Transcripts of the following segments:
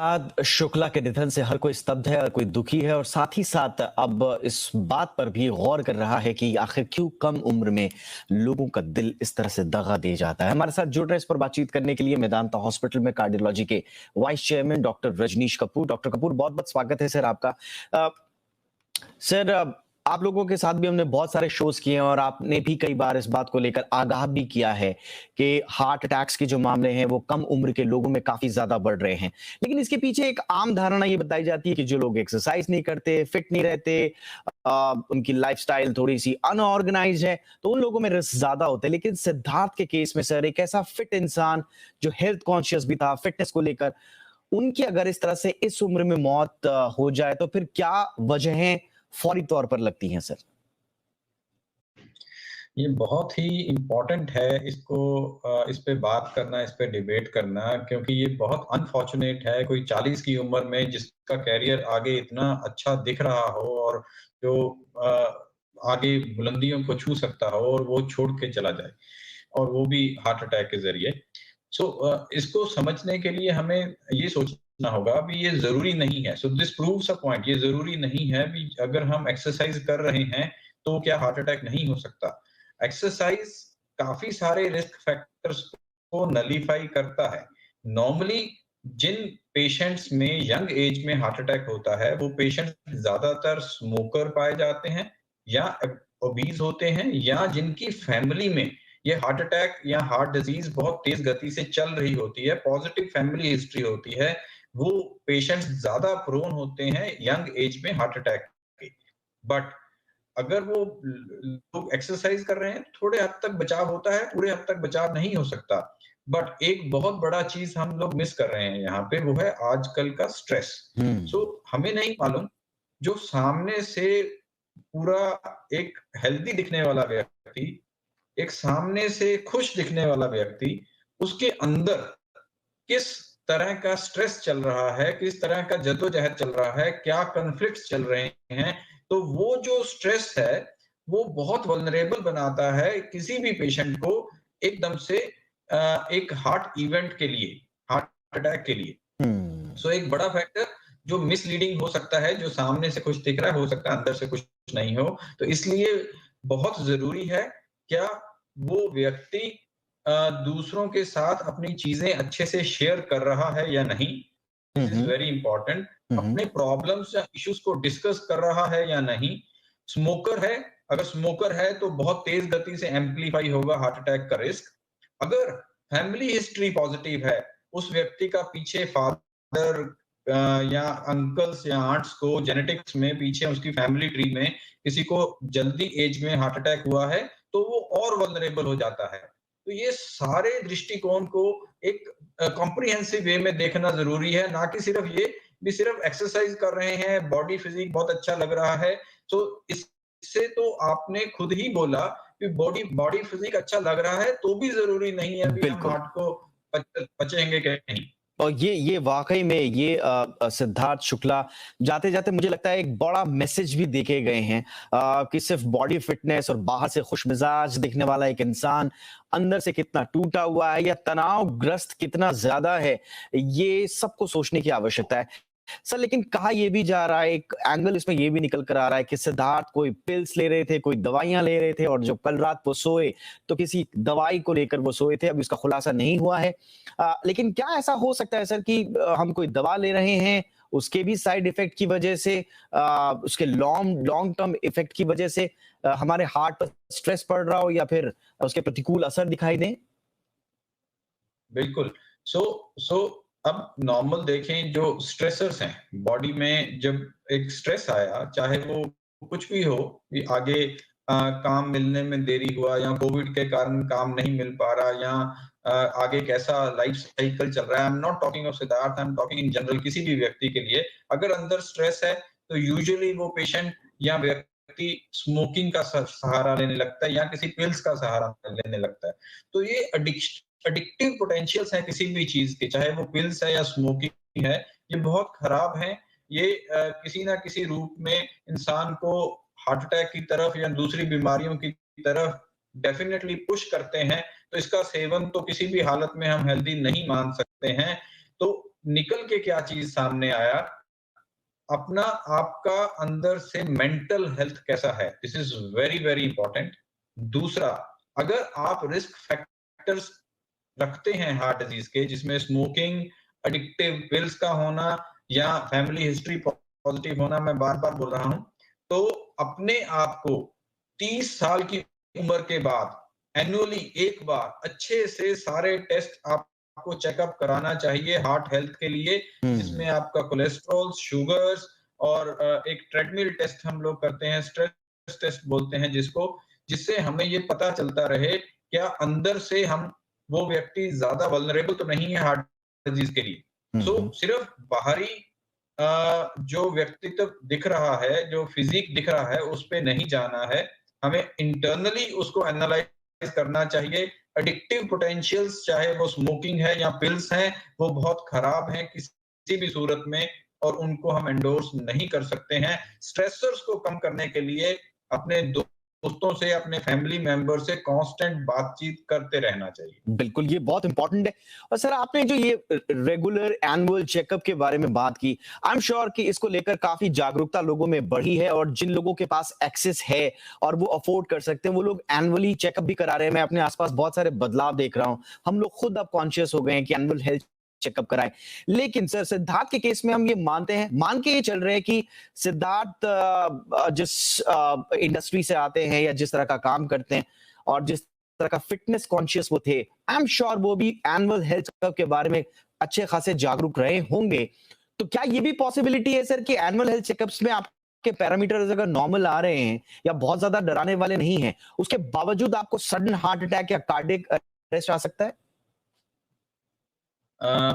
आज शुक्ला के निधन से हर कोई स्तब्ध है, हर कोई दुखी है और साथ ही साथ अब इस बात पर भी गौर कर रहा है कि आखिर क्यों कम उम्र में लोगों का दिल इस तरह से दगा दे जाता है। हमारे साथ जुड़ रहे इस पर बातचीत करने के लिए मेदांता हॉस्पिटल में कार्डियोलॉजी के vice chairman doctor Rajnish Kapoor. Doctor Kapoor, बहुत बहुत स्वागत है सर आपका। अ, सर, आप लोगों के साथ भी हमने बहुत सारे शोज किए हैं और आपने भी कई बार इस बात को लेकर आगाह भी किया है कि हार्ट अटैक्स के जो मामले हैं वो कम उम्र के लोगों में काफी ज्यादा बढ़ रहे हैं। लेकिन इसके पीछे एक आम धारणा ये बताई जाती है कि जो लोग एक्सरसाइज नहीं करते, फिट नहीं रहते, उनकी लाइफस्टाइल थोड़ी सी अनऑर्गेनाइज्ड है, तो उन लोगों में रिस्क ज्यादा होता है। लेकिन सिद्धार्थ के केस में सर, एक ऐसा फिट इंसान जो हेल्थ कॉन्शियस भी था, फिटनेस को लेकर, उनकी अगर इस तरह से इस उम्र में मौत हो जाए तो फिर क्या वजहें फौरी तौर पर लगती हैं सर? ये बहुत ही इम्पोर्टेंट है इसको इस पे बात करना, इस पे डिबेट करना, क्योंकि ये बहुत अनफॉर्चुनेट है कोई 40 की उम्र में जिसका करियर आगे इतना अच्छा दिख रहा हो और जो आगे बुलंदियों को छू सकता हो और वो छोड़ के चला जाए और वो भी हार्ट अटैक के ज़रिए। इसको समझने के लिए हमें ये सोचना होगा अभी ये ज़रूरी नहीं है। दिस प्रूव्स अ पॉइंट, ये ज़रूरी नहीं है कि अगर हम एक्सरसाइज़ कर रहे हैं, तो क्या हार्ट अटैक नहीं हो सकता? एक्सरसाइज काफी सारे रिस्क फैक्टर्स को नलीफाई करता है। नॉर्मली जिन पेशेंट्स में यंग एज में हार्ट अटैक होता है, वो पेशेंट ज्यादातर स्मोकर पाए जाते हैं या ओबीज होते हैं या जिनकी फैमिली में ये हार्ट अटैक या हार्ट डिजीज बहुत तेज गति से चल रही होती है, पॉजिटिव फैमिली हिस्ट्री होती है, वो पेशेंट्स ज्यादा प्रोन होते हैं यंग एज में हार्ट अटैक के। बट अगर वो लोग एक्सरसाइज कर रहे हैं, थोड़े हद तक बचाव होता है, पूरे हद तक बचाव नहीं हो सकता। बट एक बहुत बड़ा चीज हम लोग मिस कर रहे हैं यहाँ पे, वो है आजकल का स्ट्रेस। हम्म। हमें नहीं मालूम जो सामने से पूरा एक हेल्दी दिखने वाला व्यक्ति, एक सामने से खुश दिखने वाला व्यक्ति, उसके अंदर किस तरह का स्ट्रेस चल रहा है, किस तरह का जद्दोजहद चल रहा है, क्या कॉन्फ्लिक्ट्स चल रहे हैं, तो वो जो स्ट्रेस है, वो बहुत वल्नरेबल बनाता है किसी भी पेशेंट को एकदम से एक हार्ट इवेंट के लिए, हार्ट अटैक के लिए। हम्म। एक बड़ा फैक्टर जो मिसलीडिंग हो सकता है, जो सामने से कुछ दिख रहा है, हो सकता है अंदर से कुछ नहीं हो। तो इसलिए बहुत जरूरी है क्या वो व्यक्ति दूसरों के साथ अपनी चीजें अच्छे से शेयर कर रहा है या नहीं। This is hmm. Very important. Hmm. अपने प्रॉब्लम्स या इश्यूज को डिस्कस कर रहा है या नहीं। स्मोकर है, अगर स्मोकर है तो बहुत तेज गति से एम्पलीफाई होगा हार्ट अटैक का रिस्क। अगर फैमिली हिस्ट्री पॉजिटिव है, उस व्यक्ति का पीछे फादर या अंकल्स या आंट्स को जेनेटिक्स में पीछे उसकी फैमिली ट्री में किसी को जल्दी एज में हार्ट अटैक हुआ है, तो वो और वल्नरेबल हो जाता है। तो ये सारे दृष्टिकोण को एक कॉम्प्रिहेंसिव वे में देखना जरूरी है, ना कि सिर्फ ये भी सिर्फ एक्सरसाइज कर रहे हैं, बॉडी फिजिक बहुत अच्छा लग रहा है। इससे तो आपने खुद ही बोला कि बॉडी बॉडी फिजिक अच्छा लग रहा है, तो भी जरूरी नहीं है अभी हम बिल्कुल। हार्ट को बचेंगे कि नहीं। और ये वाकई में ये सिद्धार्थ शुक्ला जाते जाते मुझे लगता है एक बड़ा मैसेज भी देके गए हैं कि सिर्फ बॉडी फिटनेस और बाहर से खुशमिजाज दिखने वाला एक इंसान अंदर से कितना टूटा हुआ है या तनावग्रस्त कितना ज्यादा है, ये सबको सोचने की आवश्यकता है सर। लेकिन कहा यह भी जा रहा है, एक एंगल इसमें यह भी निकल कर आ रहा है कि सिद्धार्थ कोई पिल्स ले रहे थे, कोई दवाइयां ले रहे थे और जब कल रात वो सोए तो किसी दवाई को लेकर वो सोए थे। अभी उसका खुलासा नहीं हुआ है। लेकिन क्या ऐसा हो सकता है सर कि हम कोई दवा ले रहे हैं, उसके भी साइड इफेक्ट की वजह से, उसके लॉन्ग लॉन्ग टर्म इफेक्ट की वजह से हमारे हार्ट पर स्ट्रेस पड़ रहा हो या फिर उसके प्रतिकूल असर दिखाई दें? बिल्कुल। सो सो अब नॉर्मल देखें, जो स्ट्रेसर्स हैं बॉडी में, जब एक स्ट्रेस आया, चाहे वो कुछ भी हो, कि आगे काम मिलने में देरी हुआ या कोविड के कारण काम नहीं मिल पा रहा या आगे कैसा लाइफ साइकिल चल रहा है। I am not talking of Siddharth, I am talking in general. किसी भी व्यक्ति के लिए अगर अंदर स्ट्रेस है, तो यूजुअली वो पेशेंट या व्यक्ति स्मोकिंग का सहारा लेने लगता है या किसी पिल्स का सहारा लेने लगता है। तो ये एडिक्टिव पोटेंशियल्स हैं किसी भी चीज के, चाहे वो पिल्स है या स्मोकिंग है, ये बहुत खराब है। ये किसी ना किसी रूप में इंसान को हार्ट अटैक की तरफ या दूसरी बीमारियों की तरफ डेफिनेटली पुश करते हैं। तो इसका सेवन तो किसी भी हालत में हम हेल्दी नहीं मान सकते हैं। तो निकल के क्या चीज सामने आया, अपना आपका अंदर से मेंटल हेल्थ कैसा है, this is very very important. दूसरा, अगर आप रिस्क फैक्टर्स रखते हैं हार्ट डिजीज के, जिसमें स्मोकिंग, एडिक्टिव पिल्स का होना या फैमिली हिस्ट्री पॉजिटिव होना, मैं बार बार बोल रहा हूं, तो अपने आप को 30 साल की उम्र के बाद एनुअली एक बार अच्छे से सारे टेस्ट आपको चेकअप कराना चाहिए हार्ट हेल्थ के लिए, जिसमें आपका कोलेस्ट्रॉल, शुगर्स और एक ट्रेडमिल टेस्ट हम लोग करते हैं, स्ट्रेस टेस्ट बोलते हैं जिसको, जिससे हमें ये पता चलता रहे क्या अंदर से हम वो व्यक्ति ज्यादा वल्नरेबल तो नहीं है हार्ट डिजीज के लिए। सो सिर्फ बाहरी जो व्यक्तित्व दिख रहा है, जो फिजिक दिख रहा है, उस पे नहीं जाना है, हमें इंटरनली उसको एनालाइज करना चाहिए। एडिक्टिव पोटेंशियल्स, चाहे वो स्मोकिंग है या पिल्स हैं, वो बहुत खराब हैं किसी भी सूरत में, और उनको हम एंडोर्स नहीं कर सकते हैं। स्ट्रेसर्स को कम करने के लिए अपने दोस्तों से, अपने फैमिली मेंबर से कांस्टेंट बातचीत करते रहना चाहिए। बिल्कुल, ये बहुत इंपॉर्टेंट है। और सर, आपने जो ये रेगुलर एनुअल चेकअप के बारे में बात की, आई एम श्योर कि इसको लेकर काफी जागरूकता लोगों में बढ़ी है, और जिन लोगों के पास एक्सेस है और वो अफोर्ड कर सकते हैं, वो लोग एनुअली चेकअप भी करा रहे हैं। मैं अपने आसपास बहुत सारे बदलाव देख रहा हूं। हम लोग खुद अब कॉन्शियस हो गए हैं कि एनुअल हेल्थ चेकअप कराएं। लेकिन सर, सिद्धार्थ के केस में हम ये मान के ये चल रहे हैं कि सिद्धार्थ जिस इंडस्ट्री से आते हैं या जिस तरह का काम करते हैं और जिस तरह का फिटनेस कॉन्शियस वो थे, आई एम श्योर वो भी एनुअल हेल्थ चेकअप के बारे में अच्छे खासे जागरूक रहे होंगे। तो क्या ये भी पॉसिबिलिटी है सर कि एनुअल हेल्थ चेकअप्स में आपके पैरामीटर्स अगर नॉर्मल आ रहे हैं या बहुत ज्यादा डराने वाले नहीं हैं, उसके बावजूद आपको सडन हार्ट अटैक या कार्डियक अरेस्ट आ सकता है?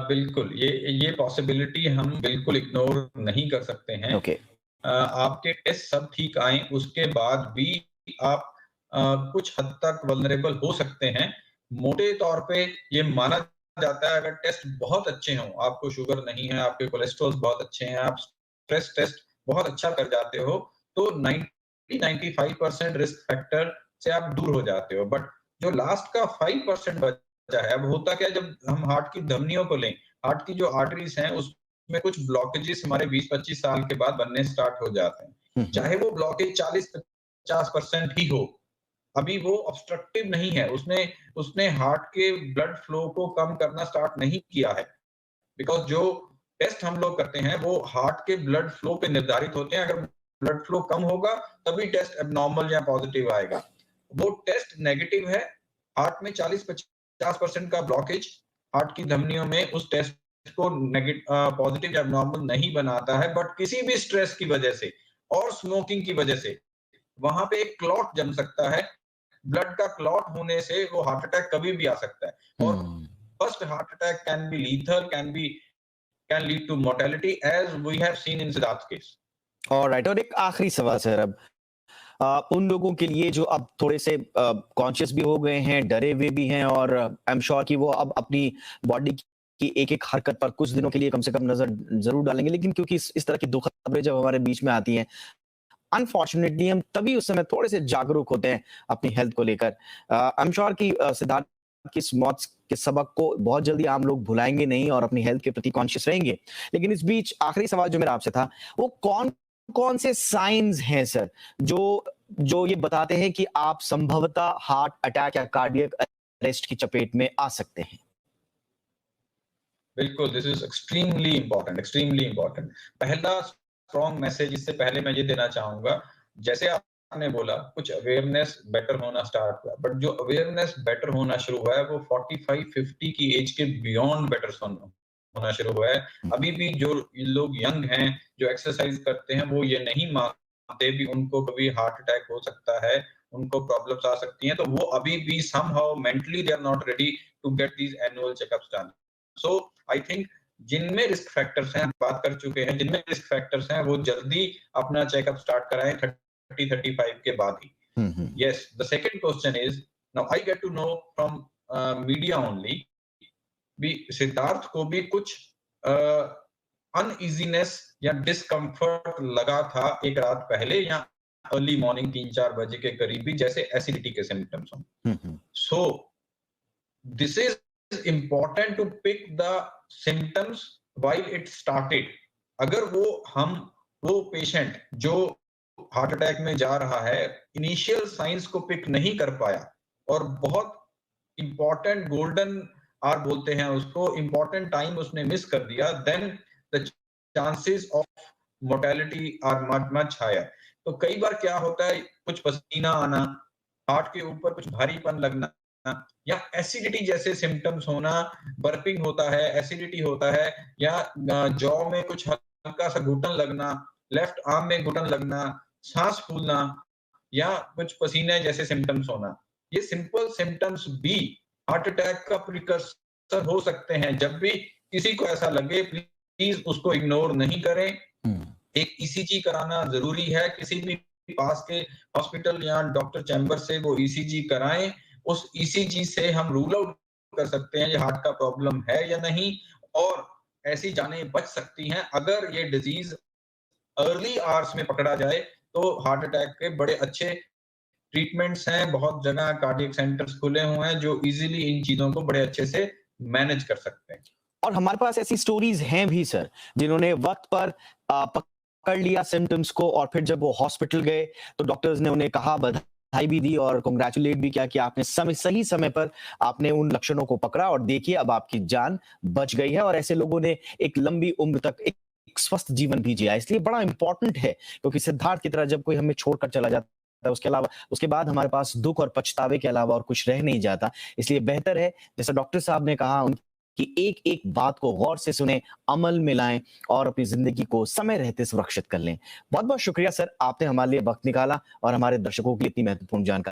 बिल्कुल, ये पॉसिबिलिटी हम बिल्कुल इग्नोर नहीं कर सकते हैं। ओके। आपके टेस्ट सब ठीक आए, उसके बाद भी आप कुछ हद तक वल्नरेबल हो सकते हैं। मोटे तौर पे ये माना जाता है, अगर टेस्ट बहुत अच्छे हों, आपको शुगर नहीं है, आपके कोलेस्ट्रॉल बहुत अच्छे हैं, आप स्ट्रेस टेस्ट बहुत अच्छा कर जाते हो, तो 90-95% रिस्क फैक्टर से आप दूर हो जाते हो। बट जो लास्ट का 5% बचा है, अब होता क्या है, जब हम हार्ट की धमनियों को लें, हार्ट की जो आर्टरीज हैं, उसमें कुछ ब्लॉकेजेस हमारे 20-25 साल के बाद बनने स्टार्ट हो जाते हैं। चाहे वो ब्लॉकेज 40-50% ही हो, अभी वो ऑब्स्ट्रक्टिव नहीं है, उसने हार्ट के ब्लड फ्लो को कम करना स्टार्ट नहीं किया है। बिकॉज जो टेस्ट हम लोग करते हैं वो हार्ट के ब्लड फ्लो पे निर्धारित होते हैं। अगर ब्लड फ्लो कम होगा तभी टेस्ट एबनॉर्मल या पॉजिटिव आएगा। वो टेस्ट नेगेटिव है, हार्ट में 40-50% का ब्लॉकेज हार्ट की धमनियों में उस टेस्ट को पॉजिटिव या एबनॉर्मल नहीं बनाता है। बट किसी भी स्ट्रेस की वजह से और स्मोकिंग की वजह से वहां पे एक क्लॉट जम सकता है। ब्लड का क्लॉट होने से वो हार्ट अटैक कभी भी आ सकता है, और first heart attack can be lethal, can lead to mortality as we have seen in Siddharth's case. Alright, और एक आखिरी सवाल सर, अब उन लोगों के लिए जो अब थोड़े से कॉन्शियस भी हो गए हैं, डरे हुए भी हैं, और आई एम श्योर कि वो अब अपनी बॉडी की एक एक हरकत पर कुछ दिनों के लिए कम से कम नजर जरूर डालेंगे, लेकिन क्योंकि इस तरह की दुखद खबरें जब हमारे बीच में आती हैं, अनफॉर्चुनेटली हम तभी उस समय थोड़े से जागरूक होते हैं अपनी हेल्थ को लेकर। आई एम श्योर कि सिद्धार्थ की इस मौत के सबक को बहुत जल्दी आम लोग भुलाएंगे नहीं और अपनी हेल्थ के प्रति कॉन्शियस रहेंगे। लेकिन इस बीच आखिरी सवाल जो मेरा आपसे था, वो कौन कौन से साइंस हैं सर जो ये बताते हैं कि आप संभवतः हार्ट अटैक या कार्डियक अरेस्ट की चपेट में आ सकते हैं? बिल्कुल, दिस इज एक्सट्रीमली इंपॉर्टेंट। पहला स्ट्रॉन्ग मैसेज इससे पहले मैं ये देना चाहूंगा, जैसे आपने बोला कुछ अवेयरनेस बेटर होना स्टार्ट हुआ, बट जो अवेयरनेस बेटर होना शुरू हुआ है वो 45-50 की एज के बियॉन्ड बेटर होना शुरू हुआ है। अभी भी जो लोग यंग हैं, जो एक्सरसाइज करते हैं, वो ये नहीं मानते भी उनको कभी हार्ट अटैक हो सकता है, उनको प्रॉब्लम्स आ सकती हैं, तो वो अभी भी somehow mentally they are not ready to get these annual checkups done. So I think जिनमें रिस्क फैक्टर्स हैं, बात कर चुके हैं, जिनमें रिस्क फैक्टर्स हैं वो जल्दी अपना चेकअप स्टार्ट कराएं 30-35 के बाद ही। Yes, the second question is, now I get to know from media only, भी सिद्धार्थ को भी कुछ अनइजीनेस या डिस्कम्फर्ट लगा था एक रात पहले या अर्ली मॉर्निंग 3-4 बजे के करीब भी, जैसे एसिडिटी के सिम्टम्स हों। So this is important to pick the symptoms while it started, अगर वो पेशेंट जो हार्ट अटैक में जा रहा है, इनिशियल साइंस को पिक नहीं कर पाया और बहुत इम्पोर्टेंट गोल्डन आवर बोलते हैं उसको, इम्पोर्टेंट टाइम उसने मिस कर दिया, then the chances of mortality are much higher. तो कई बार क्या होता है, कुछ पसीना आना, हार्ट के ऊपर कुछ भारीपन लगना या एसिडिटी जैसे सिम्टम्स होना, बर्पिंग होता है, एसिडिटी होता है या जॉ में कुछ हल्का सा घुटन लगना, लेफ्ट आर्म में घुटन लगना, सांस फूलना या कुछ पसीने जैसे सिम्टम्स होना। ये सिंपल सिम्टम्स भी हार्ट अटैक का प्रिकर्सर हो सकते हैं। जब भी किसी को ऐसा लगे, प्लीज उसको इग्नोर नहीं करें। एक ईसीजी कराना जरूरी है, किसी भी पास के हॉस्पिटल या डॉक्टर चैम्बर से वो ईसीजी कराएं। उस ईसीजी से हम रूल आउट कर सकते हैं ये हार्ट का प्रॉब्लम है या नहीं, और ऐसी जानें बच सकती हैं। अगर ये डिजीज अर्ली आवर्स में पकड़ा जाए तो हार्ट अटैक के बड़े अच्छे ट्रीटमेंट्स हैं, बहुत जगह कार्डियक सेंटर्स खुले हुए हैं जो इजीली इन चीजों को बड़े अच्छे से मैनेज कर सकते हैं। और हमारे पास ऐसी स्टोरीज हैं भी सर, जिन्होंने वक्त पर पकड़ लिया सिम्टम्स को और फिर जब वो हॉस्पिटल गए तो डॉक्टर्स ने उन्हें कहा, बधाई भी दी और कांग्रेचुलेट भी किया कि आपने सही समय पर आपने उन लक्षणों को पकड़ा और देखिए अब आपकी जान बच गई है। और ऐसे लोगों ने एक लंबी उम्र तक एक स्वस्थ जीवन भी जिया। इसलिए बड़ा इंपॉर्टेंट है, क्योंकि सिद्धार्थ की तरह जब कोई हमें छोड़कर चला जाता है, उसके बाद हमारे पास दुख और पछतावे के अलावा और कुछ रह नहीं जाता। इसलिए बेहतर है, जैसा डॉक्टर साहब ने कहा, कि एक एक बात को गौर से सुने, अमल में लाएं और अपनी जिंदगी को समय रहते सुरक्षित कर लें। बहुत बहुत शुक्रिया सर, आपने हमारे लिए वक्त निकाला और हमारे दर्शकों के लिए इतनी महत्वपूर्ण जानकारी